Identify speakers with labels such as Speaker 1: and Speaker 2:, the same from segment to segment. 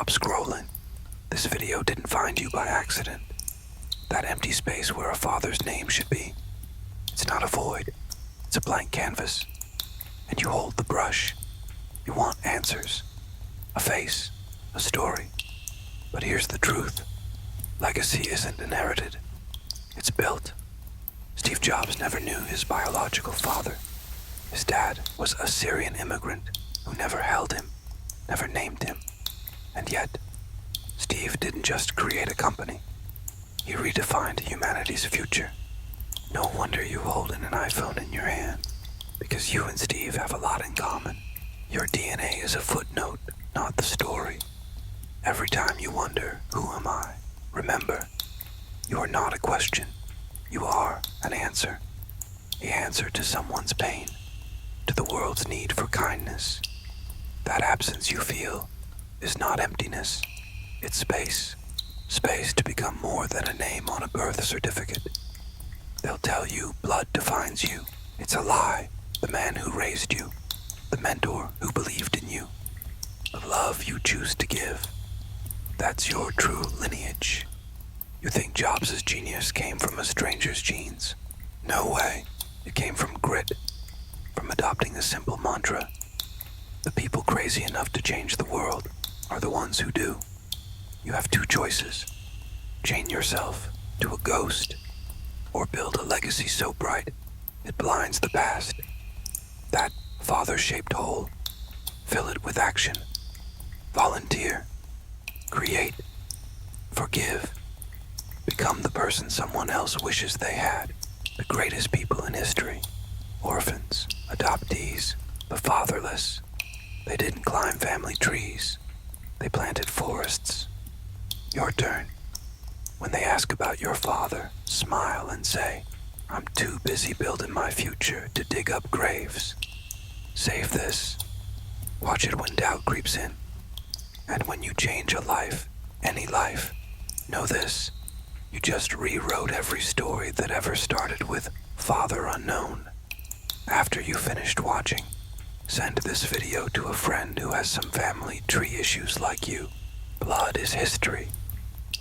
Speaker 1: stop scrolling. This video didn't find you by accident. That empty space where a father's name should be. It's not a void. It's a blank canvas. And you hold the brush. You want answers. A face. A story. But here's the truth. Legacy isn't inherited. It's built. Steve Jobs never knew his biological father. His dad was a Syrian immigrant who never held him, never named him. And yet, Steve didn't just create a company. He redefined humanity's future. No wonder you hold an iPhone in your hand, because you and Steve have a lot in common. Your DNA is a footnote, not the story. Every time you wonder, who am I? Remember, you are not a question. You are an answer. The answer to someone's pain, to the world's need for kindness. That absence you feel is not emptiness. It's space. Space to become more than a name on a birth certificate. They'll tell you blood defines you. It's a lie. The man who raised you, the mentor who believed in you, the love you choose to give. That's your true lineage. You think Jobs' genius came from a stranger's genes? No way. It came from grit, from adopting a simple mantra. The people crazy enough to change the world are the ones who do. You have two choices. Chain yourself to a ghost, or build a legacy so bright it blinds the past. That father-shaped hole, fill it with action. Volunteer. Create. Forgive. Become the person someone else wishes they had. The greatest people in history. Orphans, adoptees, the fatherless. They didn't climb family trees. They planted forests. Your turn. When they ask about your father, smile and say, I'm too busy building my future to dig up graves. Save this. Watch it when doubt creeps in. And when you change a life, any life, know this. You just rewrote every story that ever started with Father Unknown. After you finished watching, send this video to a friend who has some family tree issues like you. Blood is history.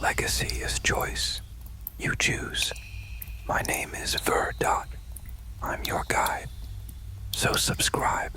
Speaker 1: Legacy is choice. You choose. My name is Ver. I'm your guide. So subscribe.